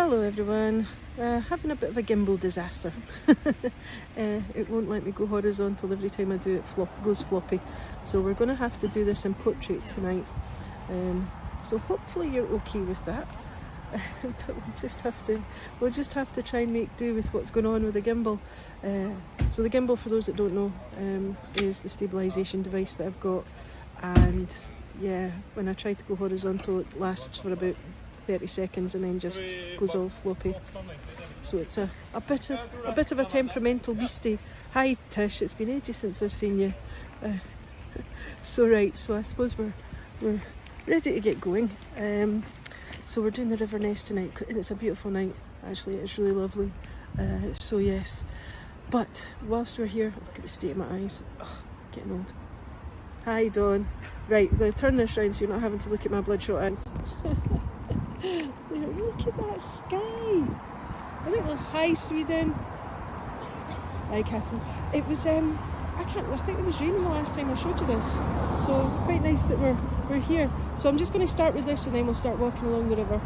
Hello everyone, having a bit of a gimbal disaster. It won't let me go horizontal every time I do it, goes floppy. So we're going to have to do this in portrait tonight. So hopefully you're okay with that. But we'll just have to try and make do with what's going on with the gimbal. So the gimbal, for those that don't know, is the stabilisation device that I've got, and yeah, when I try to go horizontal it lasts for about 30 seconds and then just goes all floppy. So it's a bit of a temperamental beastie. Hi Tish, it's been ages since I've seen you. So I suppose we're ready to get going. So we're doing the River Ness tonight, and it's a beautiful night. Actually, it's really lovely. So yes, but whilst we're here, look at the state of my eyes. Oh, getting old. Hi Dawn. Right, I'm going to turn this round so you're not having to look at my bloodshot eyes. Look at that sky. I think hi Sweden. Hi Catherine. It was I think it was raining the last time I showed you this, so it's quite nice that we're here. So I'm just going to start with this and then we'll start walking along the river.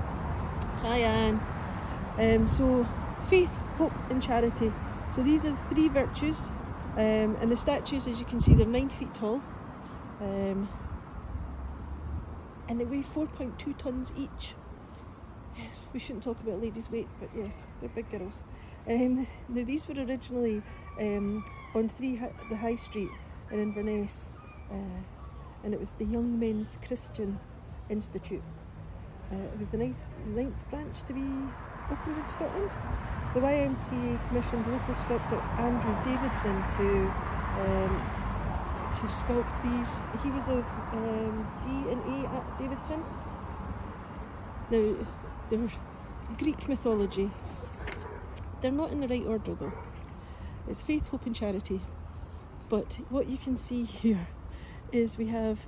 Hi Anne. So faith, hope and charity. So these are the 3 virtues, and the statues, as you can see, they're 9 feet tall, and they weigh 4.2 tons each. Yes, we shouldn't talk about ladies' weight, but yes, they're big girls. Now these were originally on the High Street in Inverness, and it was the Young Men's Christian Institute. It was the 9th branch to be opened in Scotland. The YMCA commissioned local sculptor Andrew Davidson to sculpt these. He was of D&A Davidson. Now, they're Greek mythology. They're not in the right order though. It's faith, hope and charity. But what you can see here is we have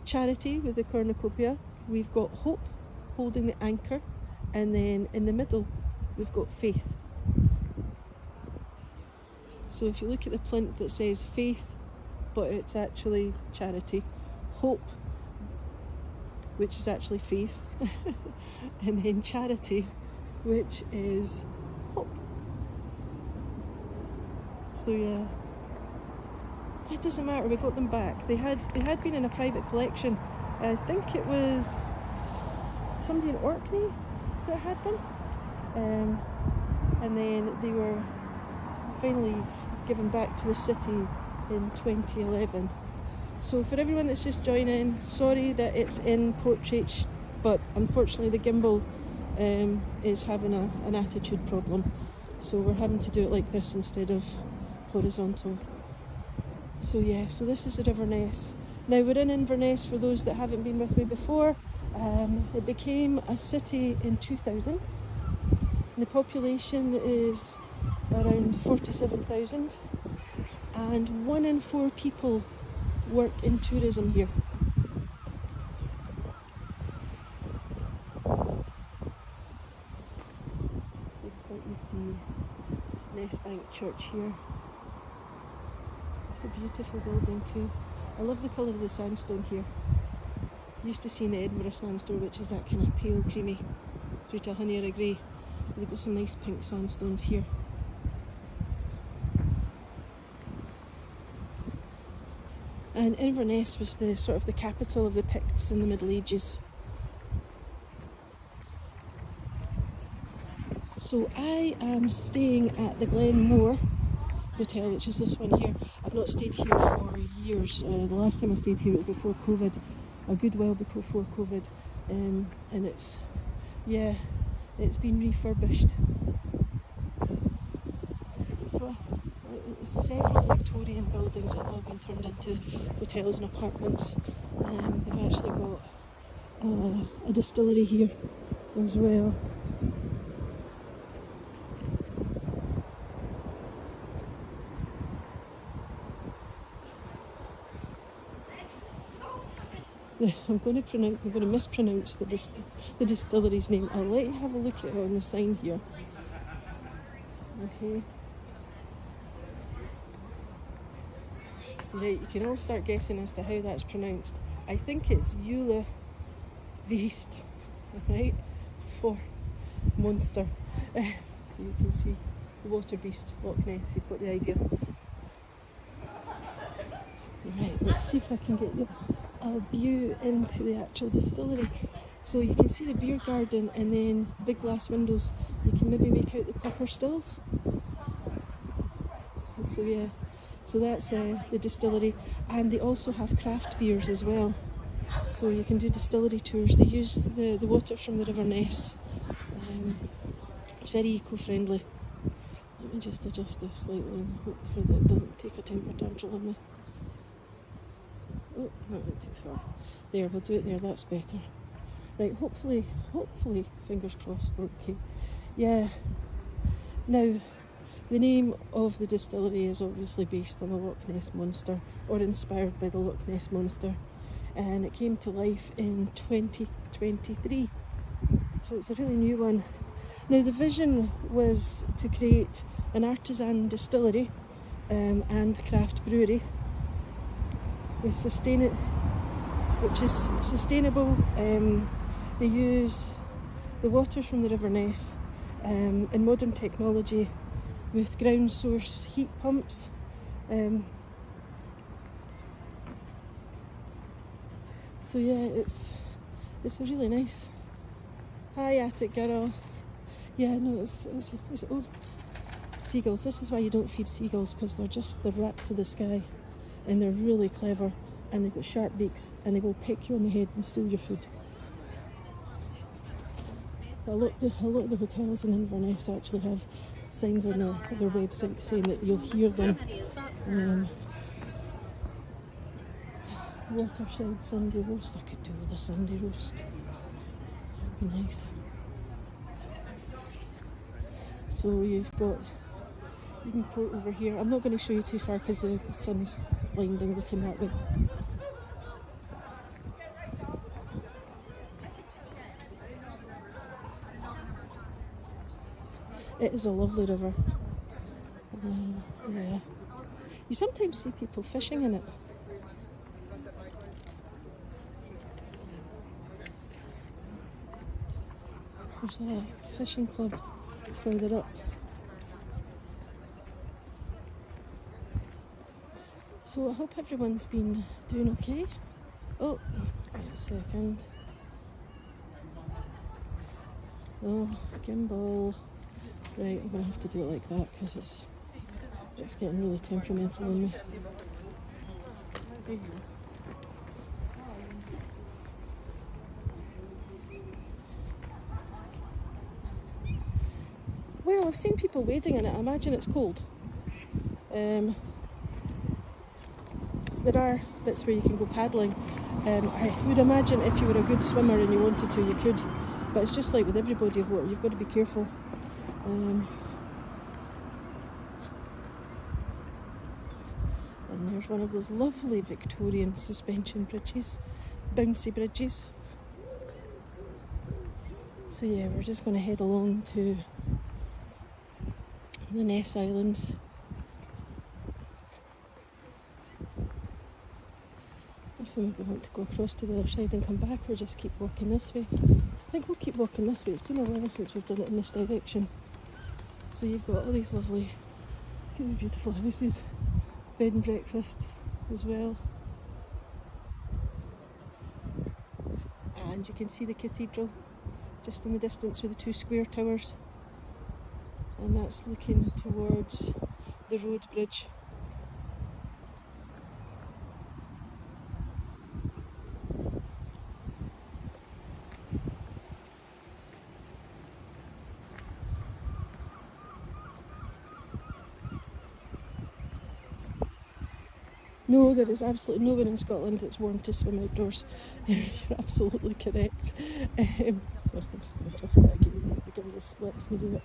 charity with the cornucopia, we've got hope holding the anchor, and then in the middle we've got faith. So if you look at the plinth that says faith, but it's actually charity, hope, which is actually faith, and then charity, which is hope. So yeah, it doesn't matter, we got them back. They had been in a private collection. I think it was somebody in Orkney that had them, and then they were finally given back to the city in 2011. So for everyone that's just joining, sorry that it's in portrait, but unfortunately the gimbal is having an attitude problem, so we're having to do it like this instead of horizontal. So yeah, so this is the River Ness. Now we're in Inverness, for those that haven't been with me before. It became a city in 2000. The population is around 47,000, and 1 in 4 people work in tourism here. Just let you see this Ness Bank Church here. It's a beautiful building too. I love the colour of the sandstone here. Used to see in Edinburgh sandstone, which is that kind of pale creamy through to honey or a grey. They've got some nice pink sandstones here. And Inverness was the sort of the capital of the Picts in the Middle Ages. So I am staying at the Glenmore Hotel, which is this one here. I've not stayed here for years. The last time I stayed here was before COVID, a good while before COVID, and it's been refurbished. So several Victorian buildings that have all been turned into hotels and apartments. They've actually got a distillery here as well. I'm going to mispronounce the distillery's name. I'll let you have a look at it on the sign here. Okay. Right, you can all start guessing as to how that's pronounced. I think it's Eula Beast, right? monster. So you can see the water beast, Loch Ness, you've got the idea. Right, let's see if I can get you a view into the actual distillery. So you can see the beer garden and then big glass windows. You can maybe make out the copper stills. So yeah, so that's the distillery, and they also have craft beers as well. So you can do distillery tours. They use the water from the River Ness. It's very eco-friendly. Let me just adjust this slightly and hope for that it doesn't take a temper tantrum on me. Oh, that went too far. There, we'll do it there, that's better. Right, hopefully, fingers crossed, we're okay. Yeah. Now, the name of the distillery is obviously based on the Loch Ness Monster, or inspired by the Loch Ness Monster, and it came to life in 2023, so it's a really new one. Now the vision was to create an artisan distillery and craft brewery with which is sustainable. They use the water from the River Ness and modern technology with ground source heat pumps. So yeah, it's a really nice. Hi Attic girl. Yeah, no, it's oh, seagulls. This is why you don't feed seagulls, because they're just the rats of the sky, and they're really clever, and they've got sharp beaks, and they will peck you on the head and steal your food. A lot of the hotels in Inverness actually have signs on their website saying that you'll hear them. Waterside Sunday roast. I could do with a Sunday roast. That'd be nice. So you can quote over here. I'm not going to show you too far because the sun's blinding looking that way. It is a lovely river. Yeah. You sometimes see people fishing in it. There's a fishing club further up. So I hope everyone's been doing okay. Oh, wait a second. Oh, gimbal. Right, I'm going to have to do it like that because it's getting really temperamental on me. Well, I've seen people wading in it. I imagine it's cold. There are bits where you can go paddling. I would imagine if you were a good swimmer and you wanted to, you could. But it's just like with every body of water, you've got to be careful. And there's one of those lovely Victorian suspension bridges, bouncy bridges. So yeah, we're just going to head along to the Ness Islands. If we maybe want to go across to the other side and come back, or just keep walking this way. I think we'll keep walking this way. It's been a while since we've done it in this direction. So you've got all these lovely, look at these beautiful houses, bed and breakfasts as well. And you can see the cathedral just in the distance with the two square towers. And that's looking towards the road bridge. No, there is absolutely no one in Scotland that's warned to swim outdoors. You're absolutely correct. Sorry, I'm just going to adjust that again. The gimbal lets me do it.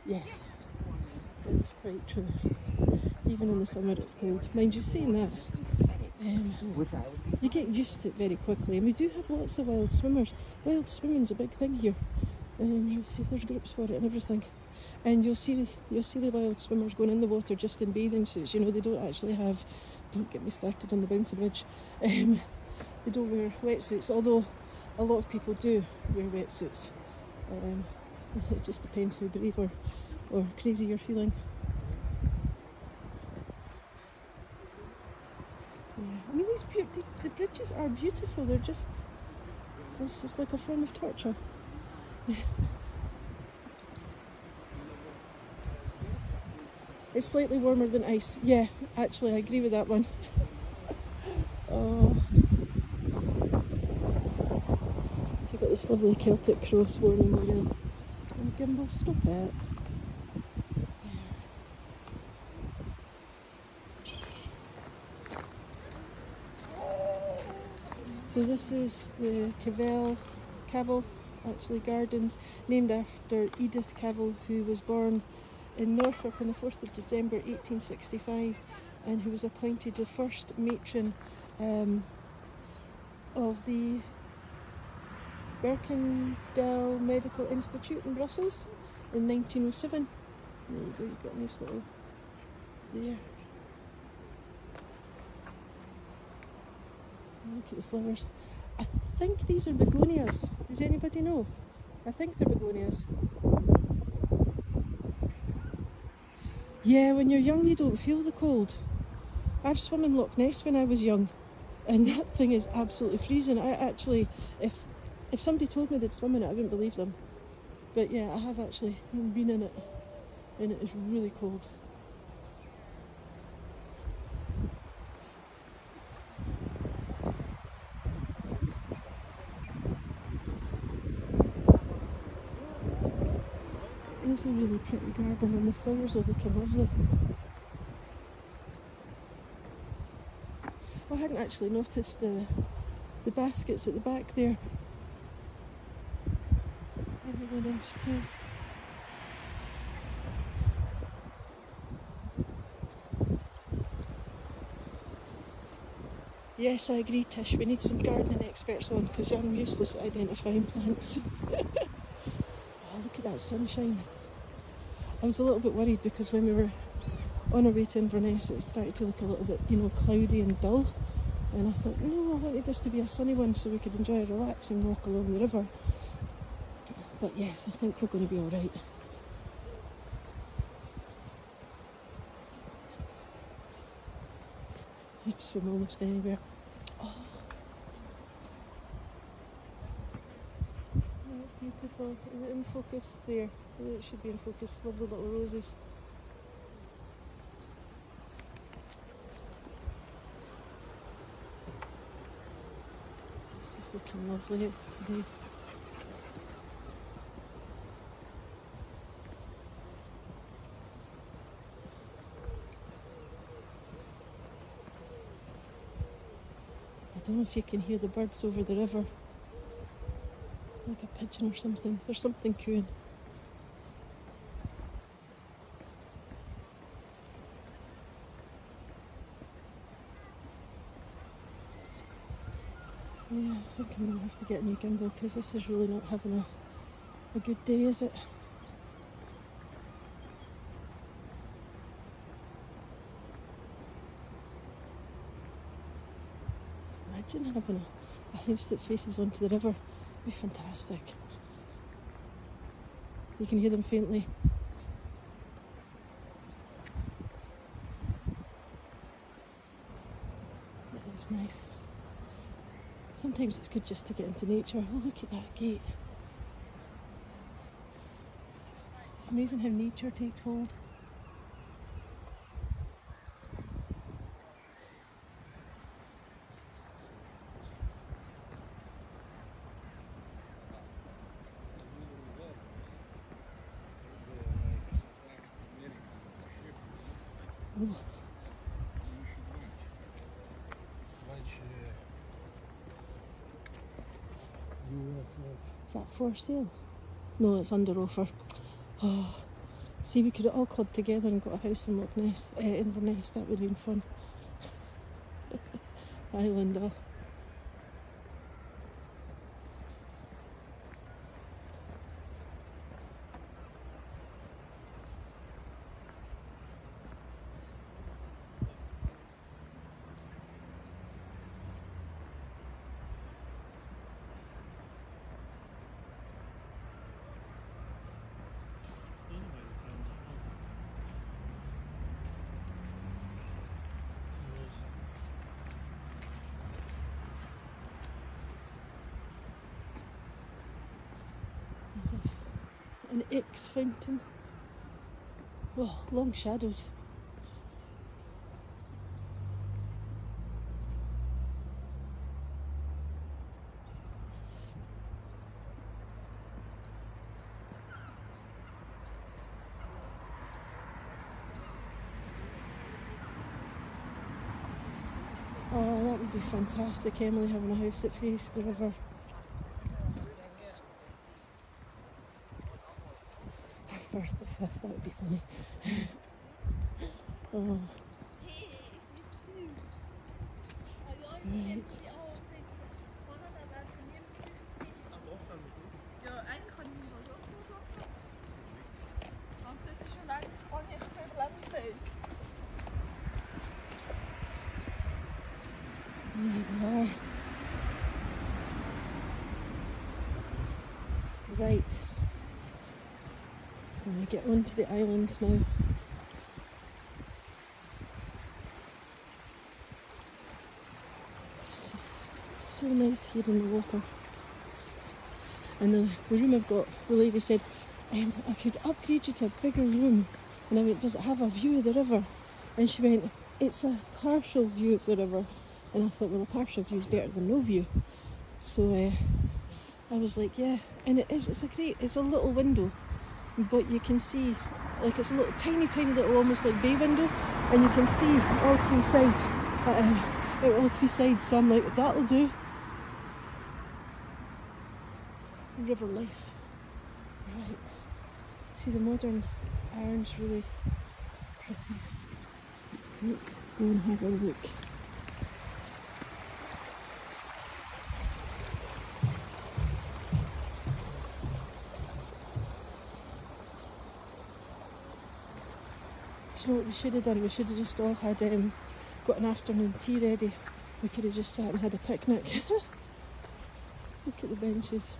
Yes, it's quite true. Even in the summer it's cold. Mind you, saying that, you get used to it very quickly. And we do have lots of wild swimmers. Wild swimming's a big thing here. You'll see there's groups for it and everything. And you'll see the wild swimmers going in the water just in bathing suits. You know, they don't actually have, don't get me started on the bouncy bridge, they don't wear wetsuits, although a lot of people do wear wetsuits. It just depends how brave or crazy you're feeling. Yeah. I mean, the bridges are beautiful. They're just, this is like a form of torture. It's slightly warmer than ice. Yeah, actually, I agree with that one. Oh, you've got this lovely Celtic cross warning me really. Oh, gimbal, stop it. So this is the Cavell actually gardens, named after Edith Cavell, who was born in Norfolk on the 4th of December 1865 and who was appointed the first matron of the Berkendel Medical Institute in Brussels in 1907. There you go, you've got a nice little there. Look at the flowers. I think these are begonias. Does anybody know? I think they're begonias. Yeah, when you're young you don't feel the cold. I've swum in Loch Ness when I was young and that thing is absolutely freezing. I actually, if somebody told me they'd swum in it, I wouldn't believe them. But yeah, I have actually been in it and it is really cold. It's a really pretty garden and the flowers are looking lovely. I hadn't actually noticed the baskets at the back there. River Ness too. Yes, I agree, Tish. We need some gardening experts on because I'm useless at identifying plants. Oh, look at that sunshine. I was a little bit worried because when we were on our way to Inverness it started to look a little bit, cloudy and dull. And I thought, no, I wanted this to be a sunny one so we could enjoy a relaxing walk along the river. But yes, I think we're going to be alright. You can swim almost anywhere. Oh, beautiful. Is it in focus? There. It should be in focus. Lovely little roses. It's just looking lovely today. I don't know if you can hear the birds over the river. Like a pigeon or something. There's something cooing. Yeah, I think I'm going to have to get a new gimbal because this is really not having a good day, is it? Imagine having a house that faces onto the river. It'd be fantastic. You can hear them faintly. It is nice. Sometimes it's good just to get into nature. Oh, look at that gate. It's amazing how nature takes hold. Oh. Is that for sale? No, it's under offer. Oh, see, we could have all clubbed together and got a house in Loch Ness, Inverness. That would have been fun. Islander. An Ix fountain. Oh, long shadows. Oh, that would be fantastic, Emily, having a house that faced the river. First the 5th, that would be funny. Oh. Right. There we are. Right. I'm going to get onto the islands now. It's just so nice here in the water. And the room I've got, the lady said, I could upgrade you to a bigger room. And I went, does it have a view of the river? And she went, it's a partial view of the river. And I thought, well, a partial view is better than no view. So I was like, yeah. And it's a little window. But you can see, like, it's a little tiny little, almost like bay window, and you can see all three sides, all three sides. So I'm like, that'll do. River life. Right. See, the modern iron's really pretty. Let's go and have a look. Do you know what we should have done? We should have just all had got an afternoon tea ready. We could have just sat and had a picnic. Look at the benches.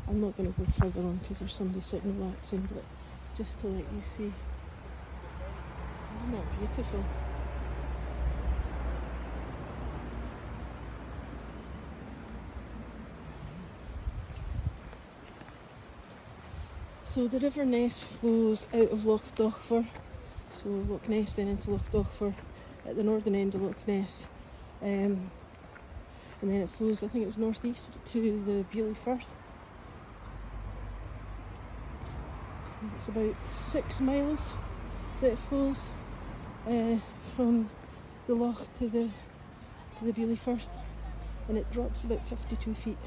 I'm not going to go further on because there's somebody sitting relaxing, but just to let you see. Isn't that beautiful? So the River Ness flows out of Loch Dochfar. So Loch Ness then into Loch Dochfar at the northern end of Loch Ness. And then it flows, I think it's northeast to the Beely Firth. It's about 6 miles that it flows from the loch to the Beely Firth, and it drops about 52 feet.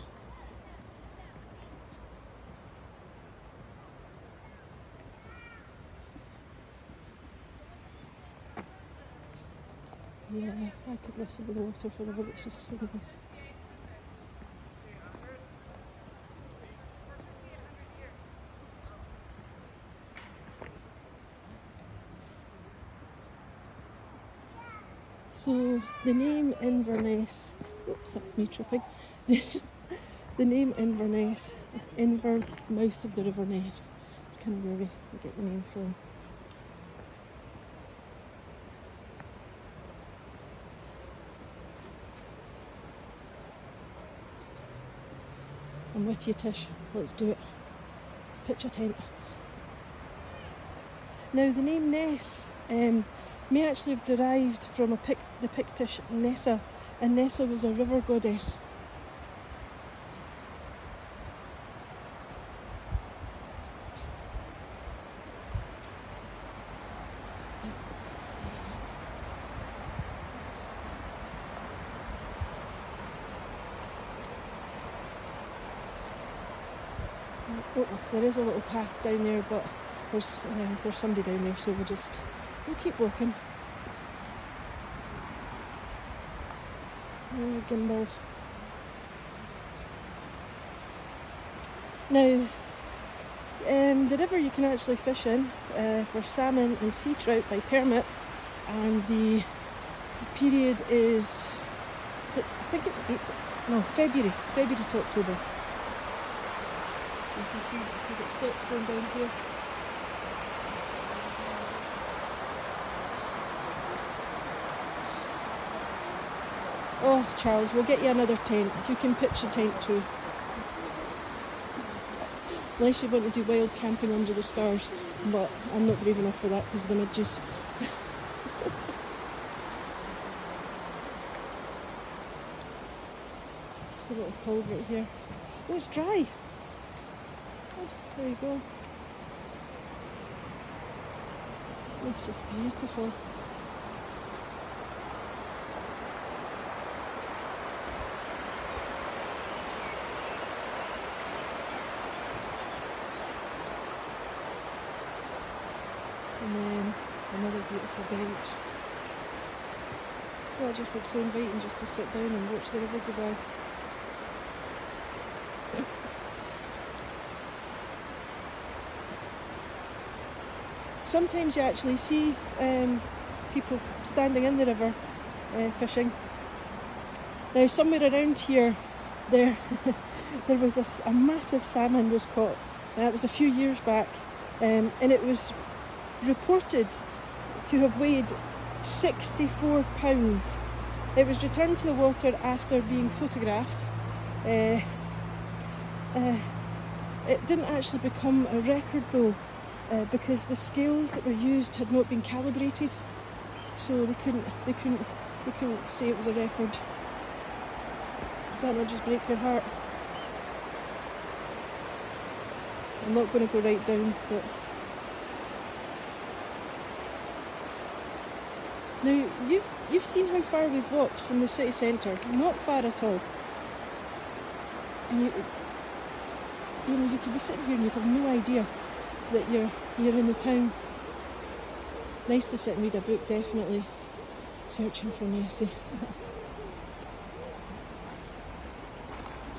Yeah, I could listen to the water forever, it's just so nice. So the name Inverness, oops, that's me tripping. The name Inverness, Inver, mouth of the River Ness. It's kind of where we get the name from. I'm with you, Tish. Let's do it. Pitch a tent. Now the name Ness may actually have derived from the Pictish Nessa, and Nessa was a river goddess. Oh, there is a little path down there, but there's somebody down there, so we'll keep walking. Oh, gimbals. Now, the river you can actually fish in for salmon and sea trout by permit, and the period is it, I think it's April, no, February to October. You can see we've got steps going down here. Oh, Charles, we'll get you another tent. You can pitch a tent too. unless you want to do wild camping under the stars, but I'm not brave enough for that because of the midges. There's a little culvert here. Oh, it's dry. Oh, there you go. It's just beautiful. And then another beautiful bench. So that just looks so inviting just to sit down and watch the river go by. Sometimes you actually see people standing in the river fishing. Now somewhere around here there was a massive salmon was caught. It was a few years back, and it was reported to have weighed 64 pounds. It was returned to the water after being photographed. It didn't actually become a record though, because the scales that were used had not been calibrated, so they couldn't say it was a record. That will just break your heart. I'm not going to go right down, but now you've seen how far we've walked from the city centre. Not far at all. And you know, you could be sitting here and you'd have no idea that you're in the town. Nice to sit and read a book, definitely. Searching for Nessie.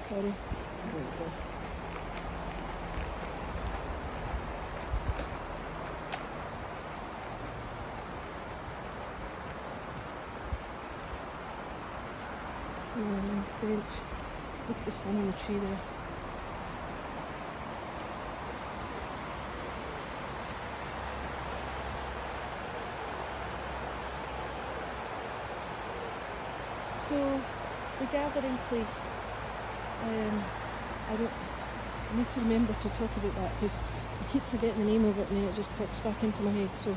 Sorry. Oh, nice bench. Look at the sun on the tree there. So, the gathering place, I need to remember to talk about that because I keep forgetting the name of it and then it just pops back into my head. So,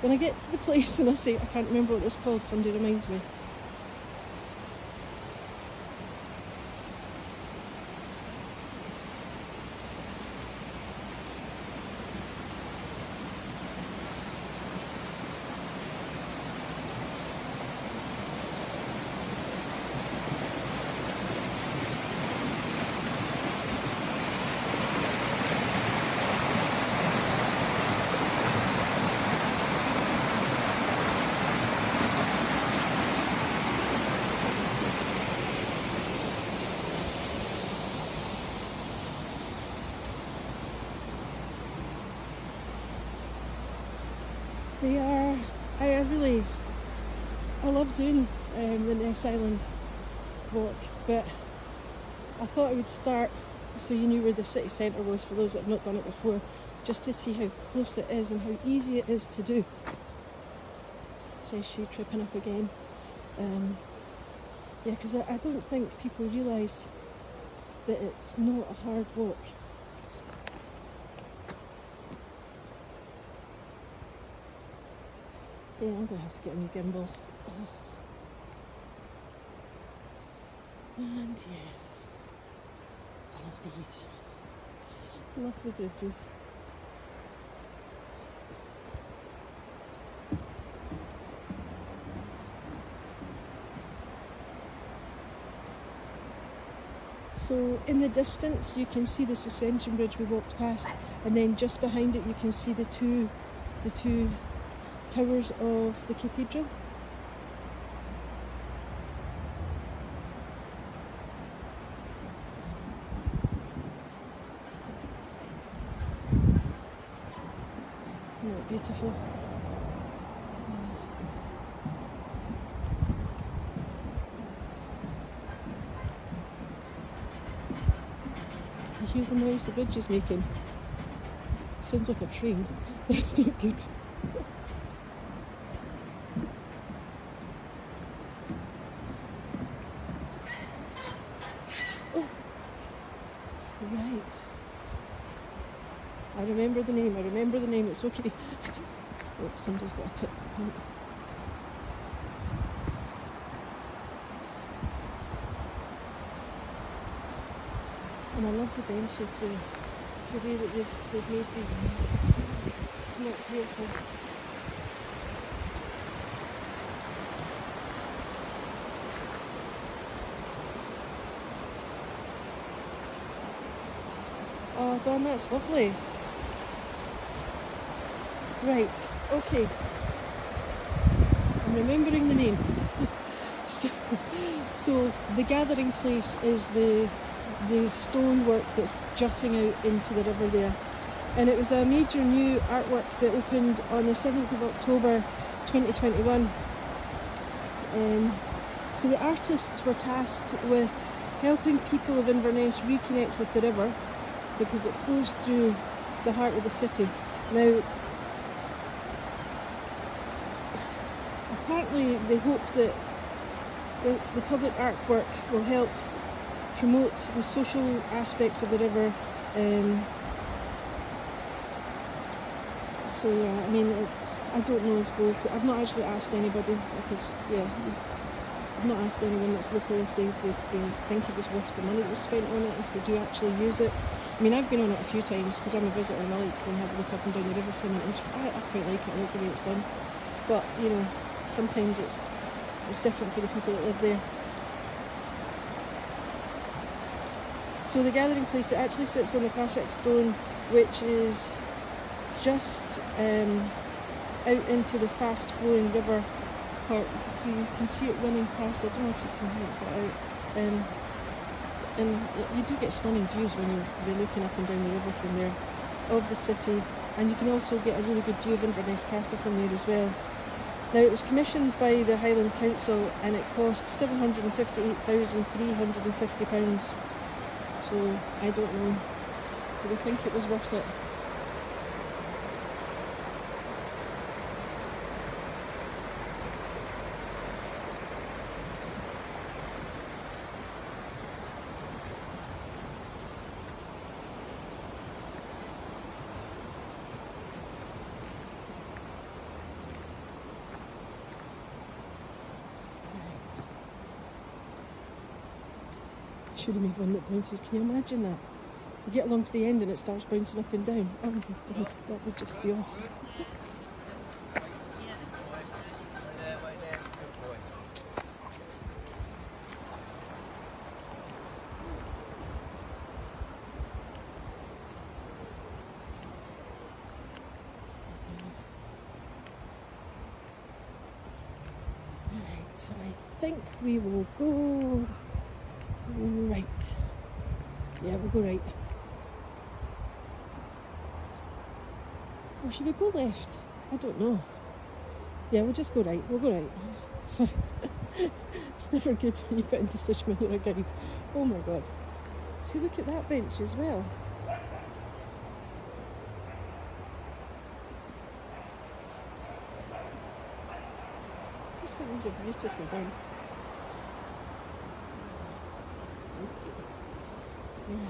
when I get to the place and I say I can't remember what it's called, somebody reminds me. They are, I love doing the Ness Island Walk, but I thought I would start so you knew where the city centre was for those that have not done it before, just to see how close it is and how easy it is to do. Says she tripping up again. Yeah, because I don't think people realise that it's not a hard walk. Yeah, I'm going to have to get a new gimbal. Oh. And yes, I love these. Lovely bridges. So in the distance you can see the suspension bridge we walked past, and then just behind it you can see the two towers of the cathedral. Isn't that beautiful? You hear the noise the bridge is making? Sounds like a train. That's not good. I remember the name, I remember the name, it's okay. Oh, somebody's got a tip. And I love the benches there. The way that they've made these. Isn't it beautiful? Oh, darn, that's lovely. Right, okay. I'm remembering the name. So the gathering place is the stonework that's jutting out into the river there. And it was a major new artwork that opened on the 7th of October 2021. So the artists were tasked with helping people of Inverness reconnect with the river because it flows through the heart of the city. Now, apparently they hope that the public artwork will help promote the social aspects of the river. So yeah, I mean, I don't know if I've not actually asked anybody because, yeah, I've not asked anyone that's local if they think it was worth the money that was spent on it, if they do actually use it. I mean, I've been on it a few times because I'm a visitor and I like to go and have a look up and down the river from it. I quite like it, I like the way it's done. But, you know, sometimes it's different for the people that live there. So the gathering place, it actually sits on the classic stone, which is just out into the fast flowing river part. You can see it running past. I don't know if you can make that out. And you do get stunning views when you're looking up and down the river from there of the city, and you can also get a really good view of Inverness Castle from there as well. Now, it was commissioned by the Highland Council and it cost £758,350. So I don't know, do they think it was worth it? Should have made one that bounces. Can you imagine that? You get along to the end and it starts bouncing up and down. Oh my god, that would just be awful. Alright, so I think we will go right. Yeah, we'll go right. Or should we go left? I don't know. Yeah, we'll just go right. We'll go right. Sorry. It's never good when you get into such when you're a guide. Oh my god. See, look at that bench as well. I just think these are beautifully done. Right.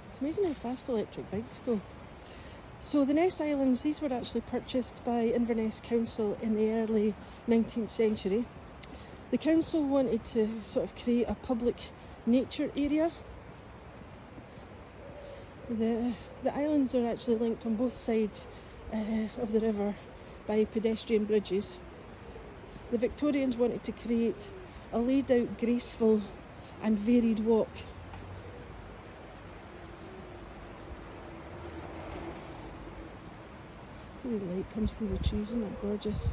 It's amazing how fast electric bikes go. So the Ness Islands, these were actually purchased by Inverness Council in the early 19th century. The council wanted to sort of create a public nature area. The islands are actually linked on both sides of the river by pedestrian bridges. The Victorians wanted to create a laid out, graceful and varied walk. The light comes through the trees, isn't that gorgeous?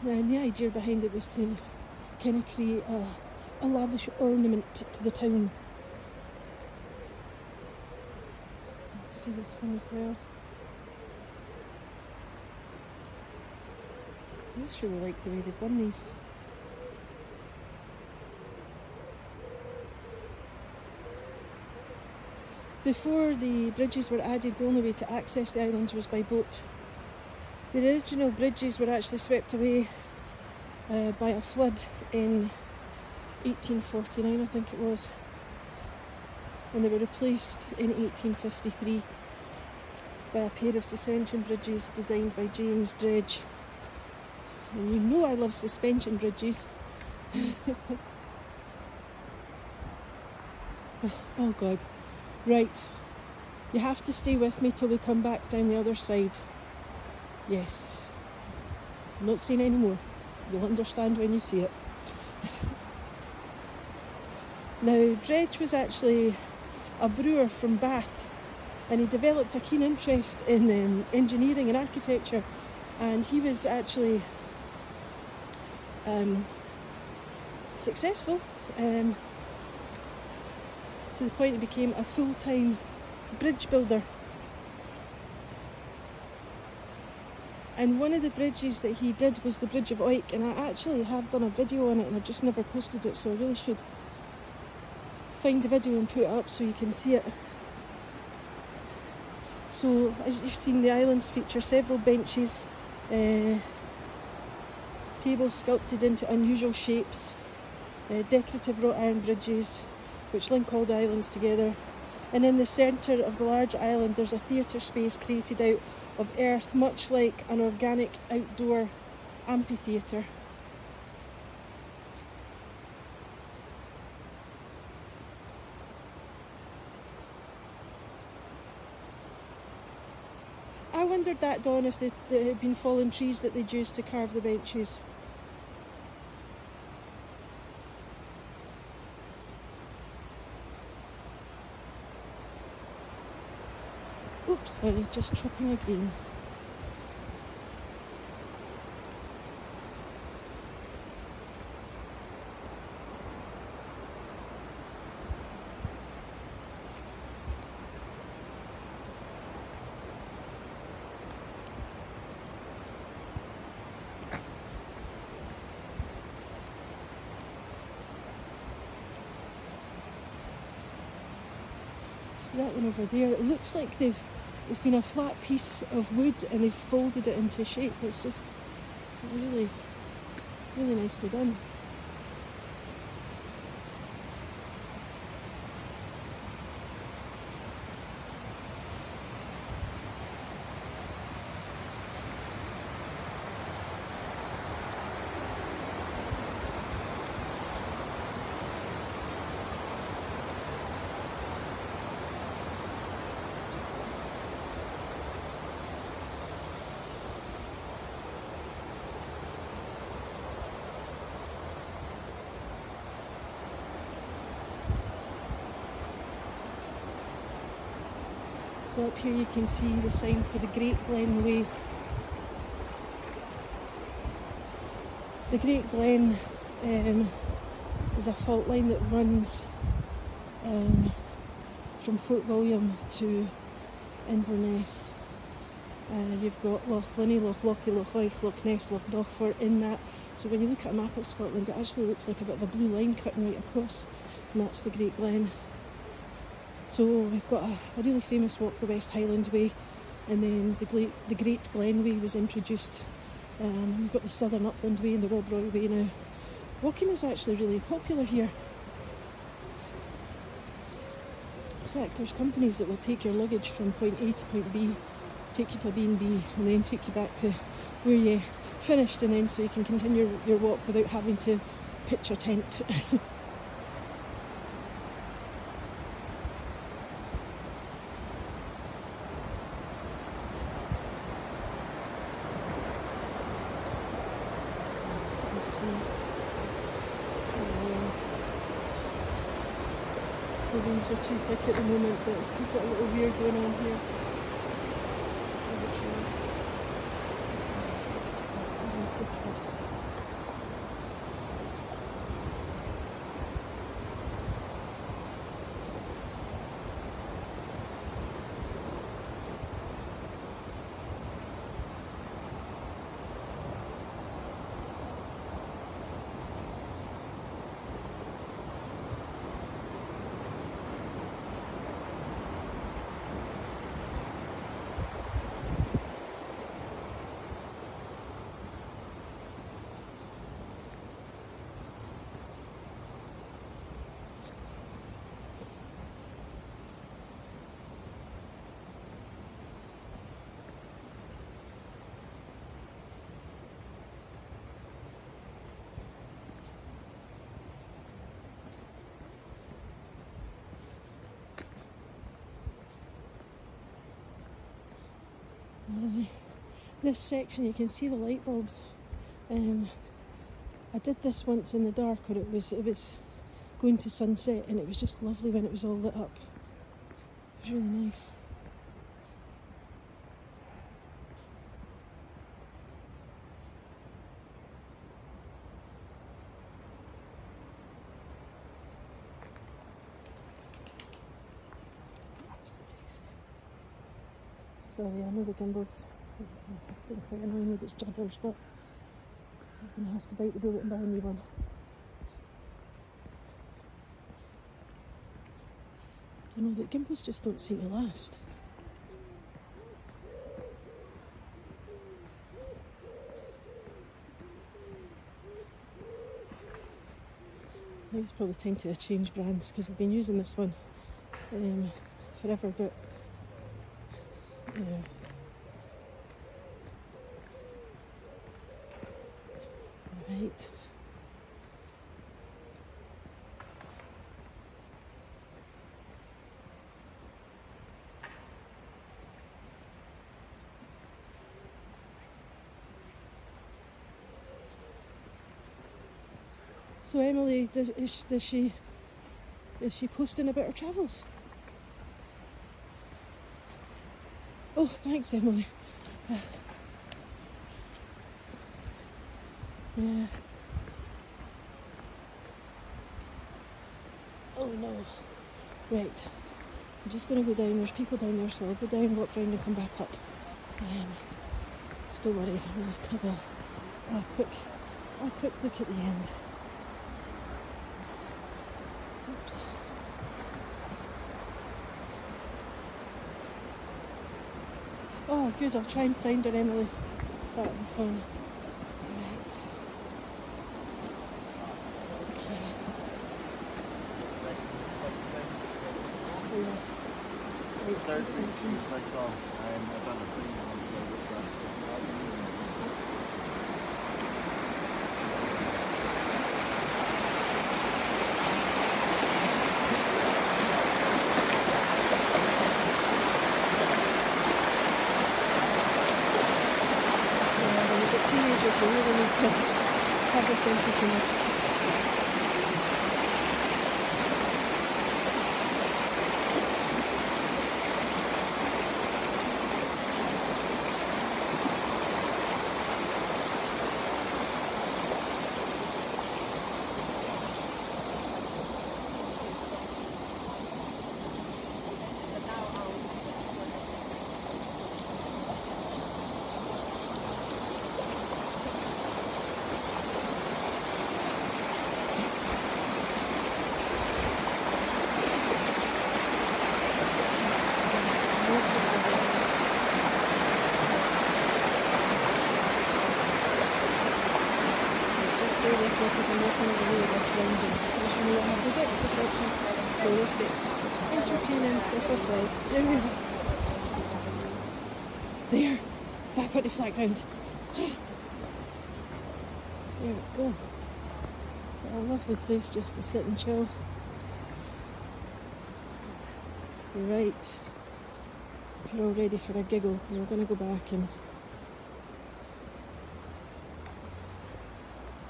And the idea behind it was to kind of create a lavish ornament to the town. Let's see this one as well. I just really like the way they've done these. Before the bridges were added, the only way to access the islands was by boat. The original bridges were actually swept away by a flood in 1849, I think it was, and they were replaced in 1853 by a pair of suspension bridges designed by James Dredge. And you know I love suspension bridges. Oh God. Right, you have to stay with me till we come back down the other side. Yes, I'm not saying any more. You'll understand when you see it. Now, Dredge was actually a brewer from Bath, and he developed a keen interest in engineering and architecture, and he was actually successful. To the point he became a full-time bridge builder. And one of the bridges that he did was the Bridge of Oik, and I actually have done a video on it and I've just never posted it, so I really should find the video and put it up so you can see it. So as you've seen, the islands feature several benches, tables sculpted into unusual shapes, decorative wrought iron bridges which link all the islands together. And in the centre of the large island there's a theatre space created out of earth, much like an organic outdoor amphitheatre. I wondered that, Dawn, if there had been fallen trees that they'd used to carve the benches. Oops, sorry, just tripping again. See that one over there? It looks like it's been a flat piece of wood and they've folded it into shape. It's just really, really nicely done. So up here you can see the sign for the Great Glen Way. The Great Glen is a fault line that runs from Fort William to Inverness. You've got Loch Linney, Loch Lochy, Loch Oich, Loch Ness, Loch Dochfort in that. So when you look at a map of Scotland, it actually looks like a bit of a blue line cutting right across, and that's the Great Glen. So we've got a really famous walk, the West Highland Way, and then the Great Glen Way was introduced. We've got the Southern Upland Way and the Rob Roy Way now. Walking is actually really popular here. In fact, there's companies that will take your luggage from point A to point B, take you to a B&B, and then take you back to where you finished, and then so you can continue your walk without having to pitch a tent. The leaves are too thick at the moment, but we've got a little weir going on here. This section you can see the light bulbs. I did this once in the dark where it was going to sunset, and it was just lovely when it was all lit up. It was really nice. Sorry, I know the gimbals, it's been quite annoying with its judders, but he's going to have to bite the bullet and buy a new one. I don't know, the gimbals just don't seem to last. I think it's probably time to change brands, because I've been using this one forever, but yeah. Right. So Emily, is she posting about her travels? Oh, thanks, Emily. Yeah. Oh no. Right. I'm just going to go down. There's people down there, so I'll go down, walk round and come back up. So don't worry, I'll just have a quick look at the end. Oops. Oh good, I'll try and find her, Emily. That'll be fun. Right. Okay. Yeah. Right, 2 seconds. We really need to have a sense of humour. There, back on the flat ground. There we go. A lovely place just to sit and chill. Right, if you're all ready for a giggle, because we're going to go back and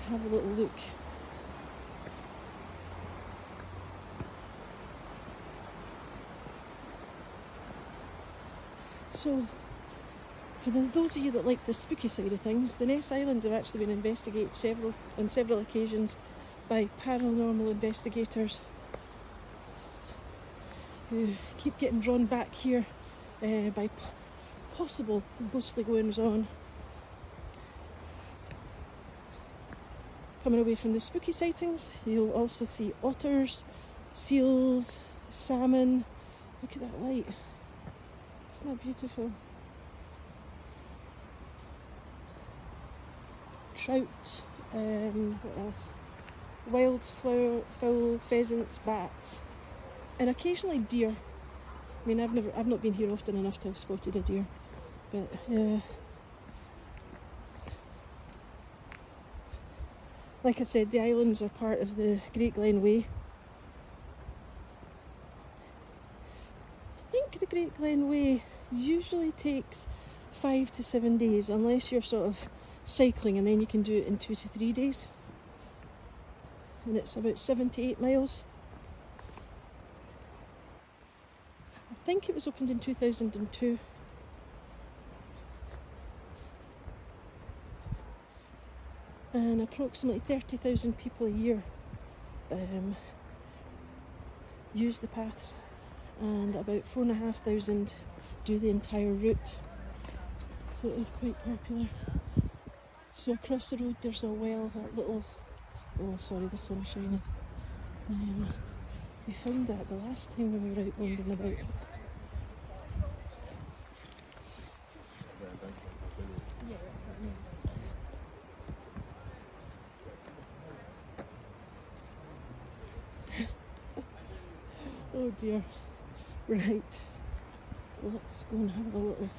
have a little look. So, for those of you that like the spooky side of things, the Ness Islands have actually been investigated on several occasions by paranormal investigators who keep getting drawn back here by possible ghostly goings on. Coming away from the spooky sightings, you'll also see otters, seals, salmon. Look at that light. Isn't that beautiful? Trout, what else? Wildfowl, pheasants, bats, and occasionally deer. I mean, I've not been here often enough to have spotted a deer, but like I said, the islands are part of the Great Glen Way. I think the Great Glen Way usually takes 5 to 7 days, unless you're sort of cycling, and then you can do it in 2 to 3 days. And it's about 7 to 8 miles. I think it was opened in 2002. And approximately 30,000 people a year use the paths, and about 4,500 do the entire route. So it is quite popular. So across the road there's a well, that little, oh sorry, the sun's shining. We found that the last time when we were out wandering about. Oh dear. Right. Let's go and have a little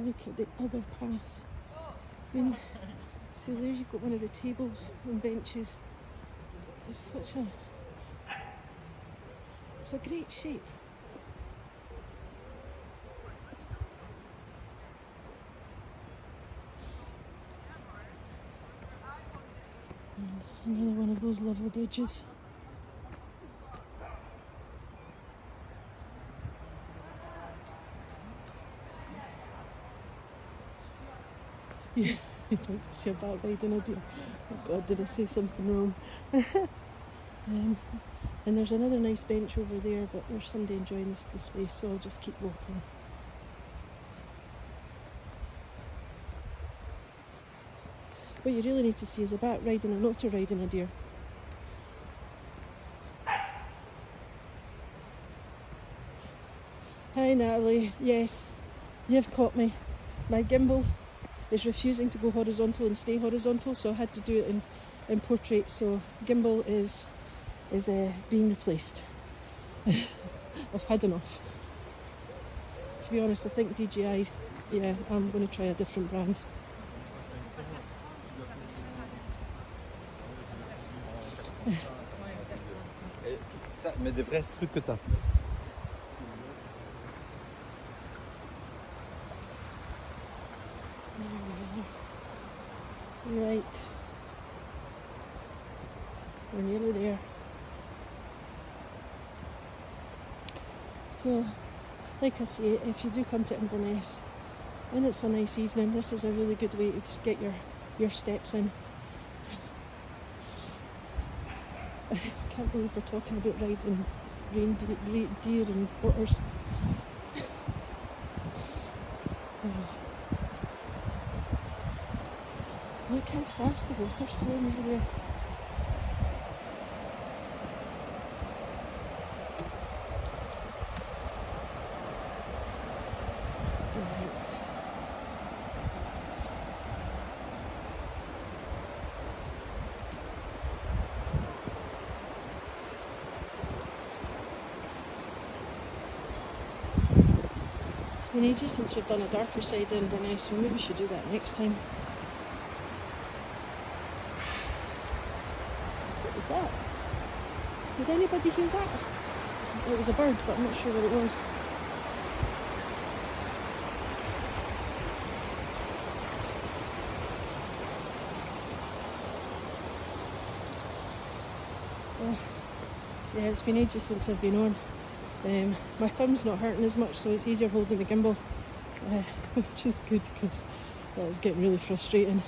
look at the other path. So there you've got one of the tables and benches. It's a great shape. And another one of those lovely bridges. Yeah, you don't see a back riding, do you? Oh God, did I say something wrong? And there's another nice bench over there, but there's somebody enjoying the space, so I'll just keep walking. What you really need to see is a bat riding and otter riding a deer. Hi Natalie, yes, you've caught me. My gimbal is refusing to go horizontal and stay horizontal, so I had to do it in portrait, so gimbal is being replaced. I've had enough. To be honest, I think DJI, yeah, I'm going to try a different brand. Mais des vrais trucs que t'as. Right. We're nearly there. So, like I say, if you do come to Inverness and it's a nice evening, this is a really good way to get your steps in. I can't believe we're talking about riding reindeer and otters. Oh. Look how fast the water's flowing over there. It's been ages since we've done a darker side in Inverness, so maybe we should do that next time. What was that? Did anybody hear that? It was a bird, but I'm not sure what it was. Yeah, it's been ages since I've been on. My thumb's not hurting as much, so it's easier holding the gimbal, which is good because that was getting really frustrating.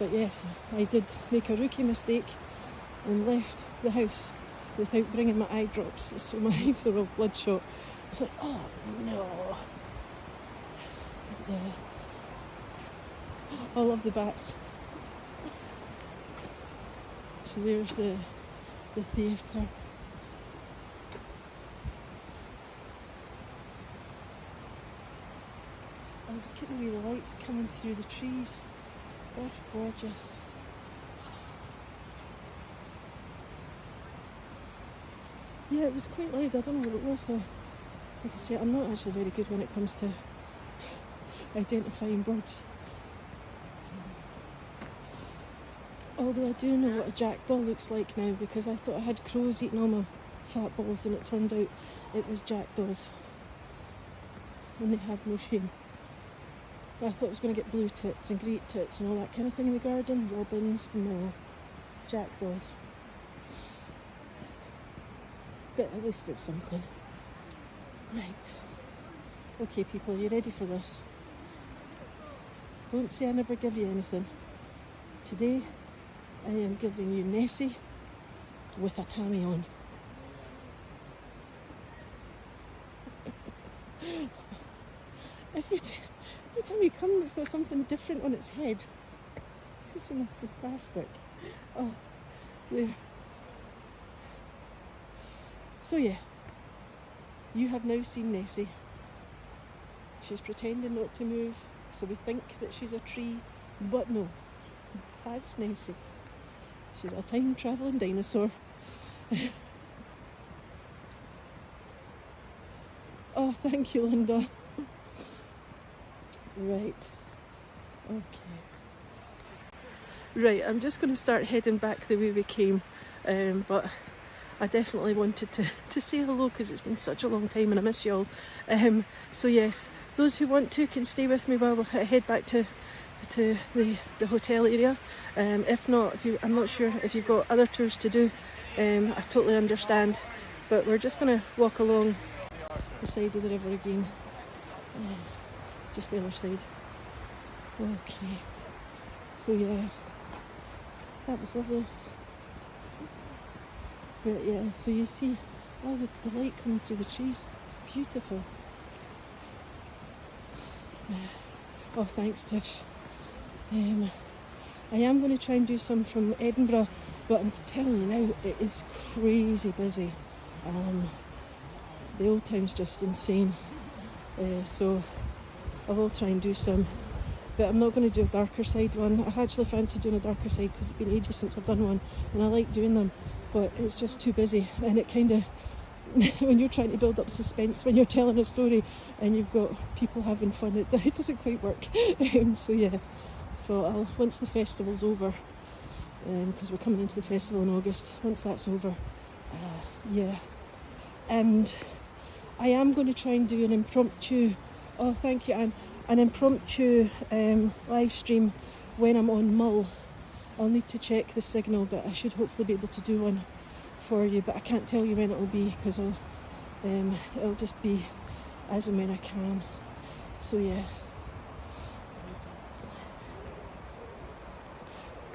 But yes, I did make a rookie mistake and left the house without bringing my eye drops, so my eyes are all bloodshot. It's like, oh no. Yeah. I love the bats. So there's the theatre. And look at the way the light's coming through the trees. That's gorgeous. Yeah, it was quite loud. I don't know what it was though. Like I say, I'm not actually very good when it comes to identifying birds. Although I do know what a jackdaw looks like now, because I thought I had crows eating all my fat balls, and it turned out it was jackdaws, and they have no shame. I thought I was going to get blue tits and great tits and all that kind of thing in the garden. Robins, no. Jackdaws. But at least it's something. Right. Okay, people, are you ready for this? Don't say I never give you anything. Today, I am giving you Nessie with a tammy on. Every time you come, it's got something different on its head. Isn't that fantastic? Oh, there. So yeah, you have now seen Nessie. She's pretending not to move, so we think that she's a tree, but no, that's Nessie. She's a time-travelling dinosaur. Oh, thank you, Linda. Right, okay. Right, I'm just going to start heading back the way we came, but I definitely wanted to say hello because it's been such a long time and I miss you all. So yes, those who want to can stay with me while we'll head back to the hotel area. If not, I'm not sure if you've got other tours to do, I totally understand, but we're just going to walk along the side of the river again. Just the other side. Okay. So yeah, that was lovely. But yeah, so you see all the light coming through the trees. Beautiful. Oh, thanks, Tish. I am going to try and do some from Edinburgh, but I'm telling you now, it is crazy busy. The old town's just insane. So I will try and do some, but I'm not going to do a darker side one. I actually fancy doing a darker side because it's been ages since I've done one, and I like doing them, but it's just too busy, and it kind of, when you're trying to build up suspense when you're telling a story and you've got people having fun, it doesn't quite work. So yeah, so once the festival's over, because we're coming into the festival in August, once that's over, yeah, and I am going to try and do an impromptu, oh thank you Anne, an impromptu live stream when I'm on Mull. I'll need to check the signal, but I should hopefully be able to do one for you, but I can't tell you when it will be because it'll just be as and when I can. So yeah.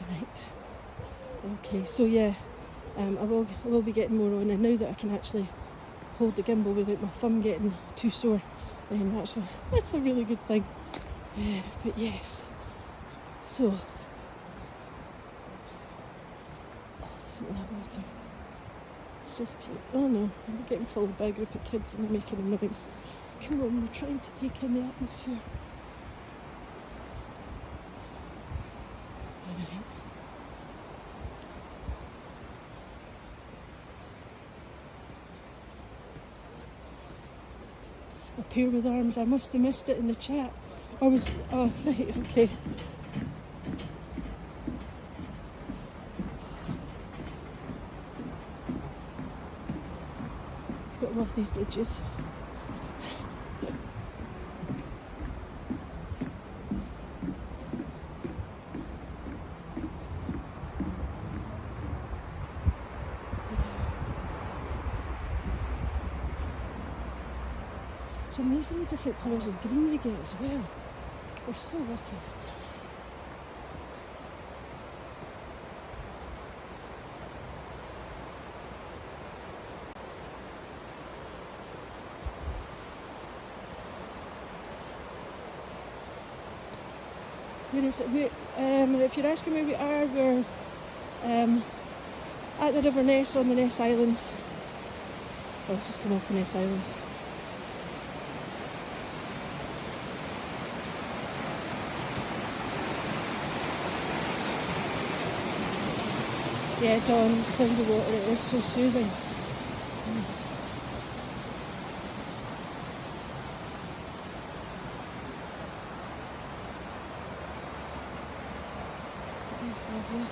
Right. Okay, so yeah, I will be getting more on, and now that I can actually hold the gimbal without my thumb getting too sore, that's a really good thing. But yes, so listen to that water. It's just beautiful. Oh no, I'm getting followed by a group of kids and they're making a noise. Come on, we're trying to take in the atmosphere. Alright. A pair with arms, I must have missed it in the chat. Oh right, okay. Gotta love these bridges. It's amazing the different colours of green we get as well. We're so lucky. Where is it? If you're asking where we are, we're at the River Ness on the Ness Islands. Oh, I've just come off the Ness Islands. Yeah, John, the sound of water, it is so soothing. It's lovely.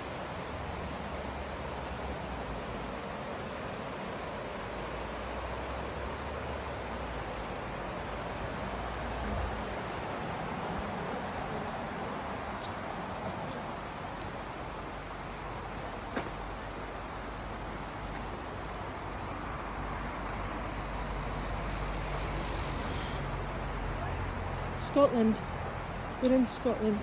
Scotland. We're in Scotland.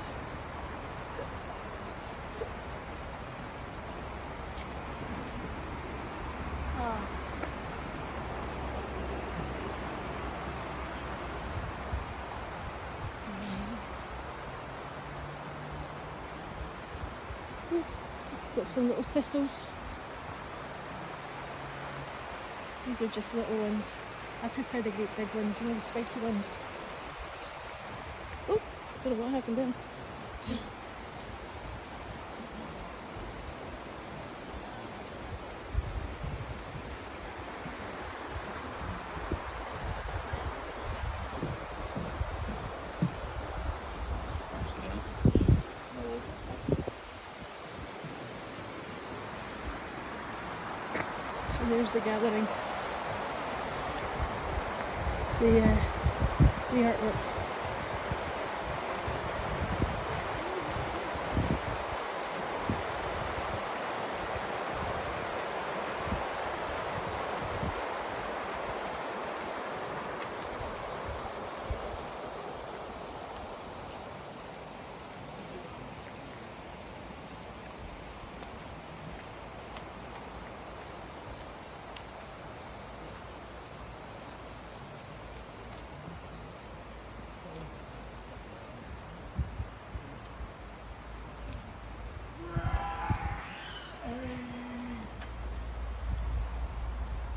Got some little thistles. These are just little ones. I prefer the great big ones, you know, the spiky ones. Oh, I don't know what happened then. So there's the gathering. The artwork.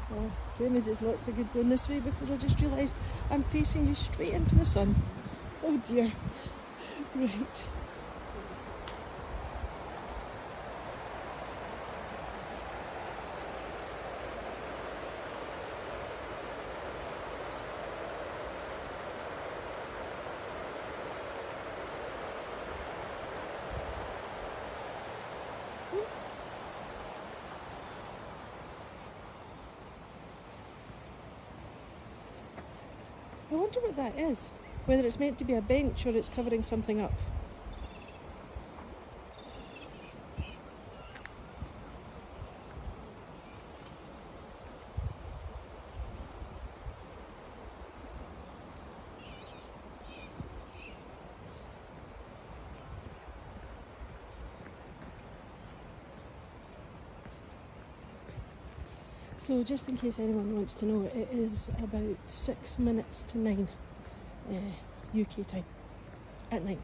Oh, goodness, it's not so good going this way because I just realised I'm facing you straight into the sun. Oh dear. Right. I wonder what that is. Whether it's meant to be a bench or it's covering something up. So just in case anyone wants to know, it is about 6 minutes to 9 UK time at night.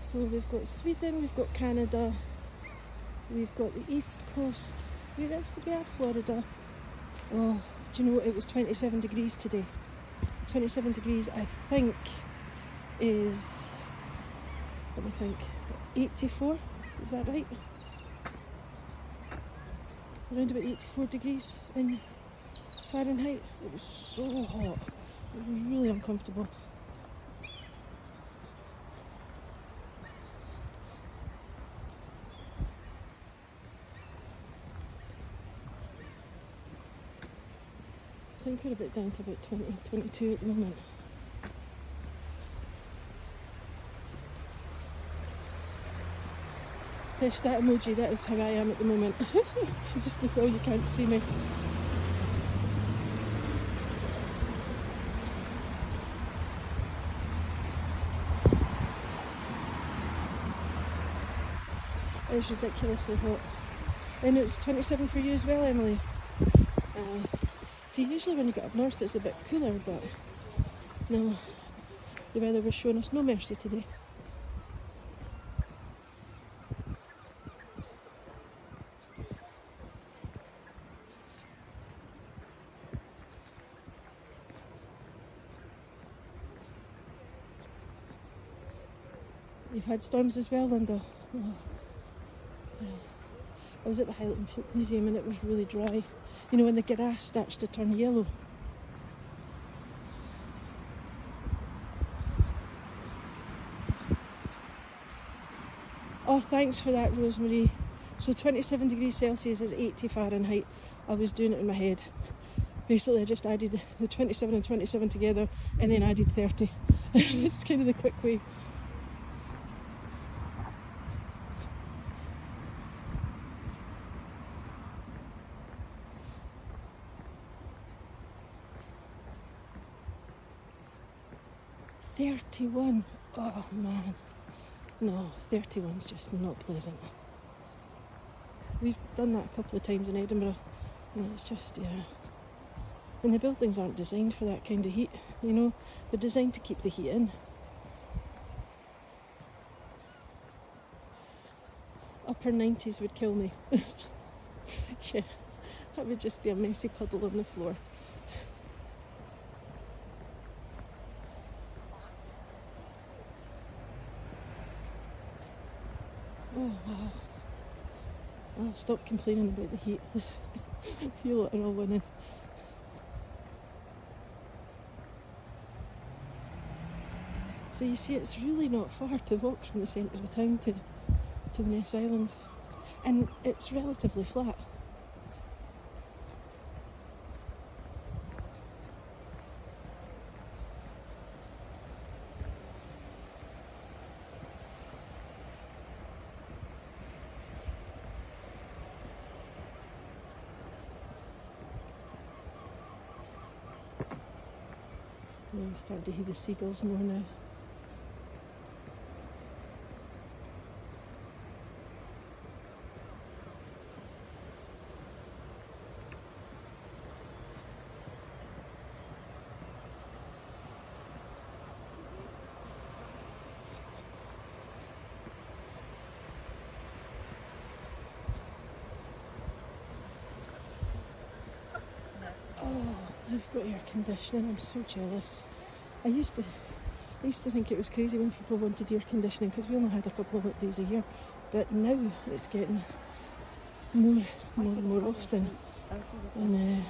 So we've got Sweden, we've got Canada, we've got the East Coast, where else did we have? Florida. Oh, do you know what? It was 27 degrees today. 27 degrees I think is, let me think, 84? Is that right? Around about 84 degrees in Fahrenheit. It was so hot. It was really uncomfortable. I think we're about down to about 20, 22 at the moment. Tish, that emoji, that is how I am at the moment. Just as well you can't see me. It's ridiculously hot. I know it's 27 for you as well, Emily. See, usually when you get up north it's a bit cooler, but no, the weather was showing us no mercy today. You've had storms as well, Linda. Oh. I was at the Highland Folk Museum and it was really dry. You know, when the grass starts to turn yellow. Oh, thanks for that, Rosemary. So 27 degrees Celsius is 80 Fahrenheit. I was doing it in my head. Basically, I just added the 27 and 27 together and then added 30. It's kind of the quick way. 31. Oh man. No, 31's just not pleasant. We've done that a couple of times in Edinburgh, and it's just, yeah. And the buildings aren't designed for that kind of heat, you know. They're designed to keep the heat in. Upper 90s would kill me. Yeah, that would just be a messy puddle on the floor. Oh wow. Oh, stop complaining about the heat. You lot are all winning. So you see, it's really not far to walk from the centre of town to the Ness Islands, and it's relatively flat. I'm starting to hear the seagulls more now. Oh, I've got air conditioning. I'm so jealous. I used to think it was crazy when people wanted air conditioning because we only had a couple of hot days a year, but now it's getting more often. And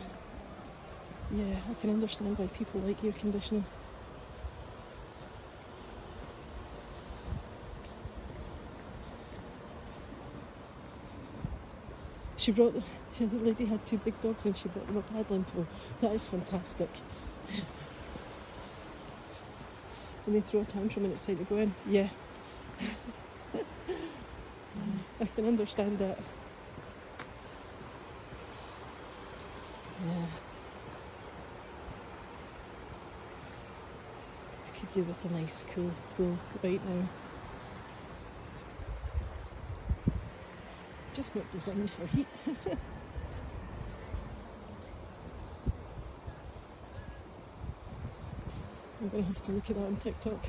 yeah, I can understand why people like air conditioning. The lady had 2 big dogs and she brought them a paddling pool. That is fantastic. And they throw a tantrum and it's time to go in. Yeah. I can understand that. Yeah. I could do with a nice cool pool right now. Just not designed for heat. I'm going to have to look at that on TikTok.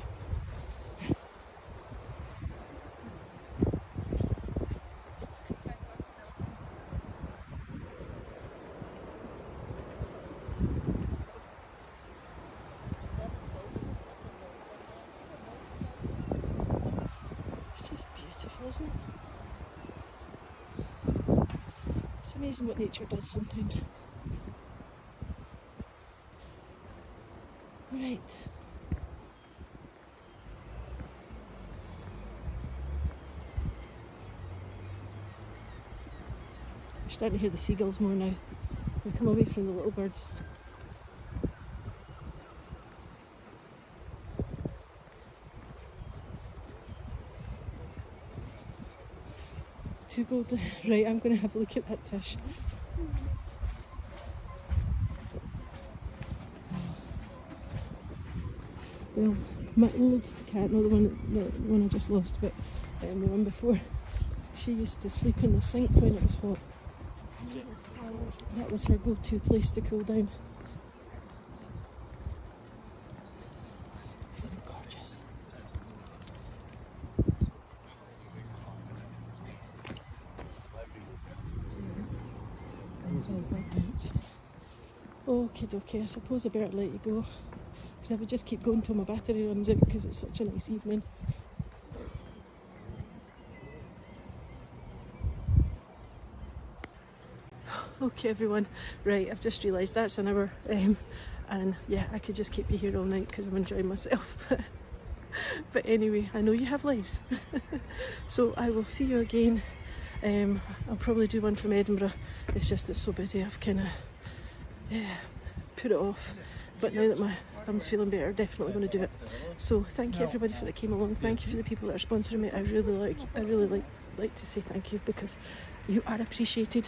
It's just beautiful, isn't it? It's amazing what nature does sometimes. Right. We're starting to hear the seagulls more now. We come away from the little birds. Too golden. Right, I'm going to have a look at that dish. Well, my old cat, not the one I just lost, but the one before, she used to sleep in the sink when it was hot. That was her go-to place to cool down. So gorgeous. Okay, dokie, I suppose I better let you go, because I would just keep going till my battery runs out because it's such a nice evening. Okay everyone, right, I've just realised that's an hour, and yeah, I could just keep you here all night because I'm enjoying myself. But anyway, I know you have lives. So I will see you again. I'll probably do one from Edinburgh. It's just it's so busy, I've kind of put it off. But now that my thumb's feeling better, definitely going to do it. So thank you everybody that came along. Thank you for the people that are sponsoring me. I really like to say thank you because you are appreciated.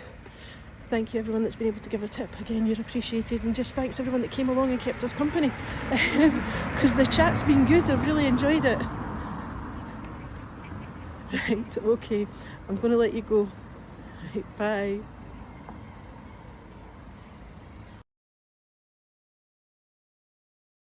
Thank you everyone that's been able to give a tip. Again, you're appreciated, and just thanks everyone that came along and kept us company, because the chat's been good. I've really enjoyed it. Right, okay, I'm going to let you go. Right, bye.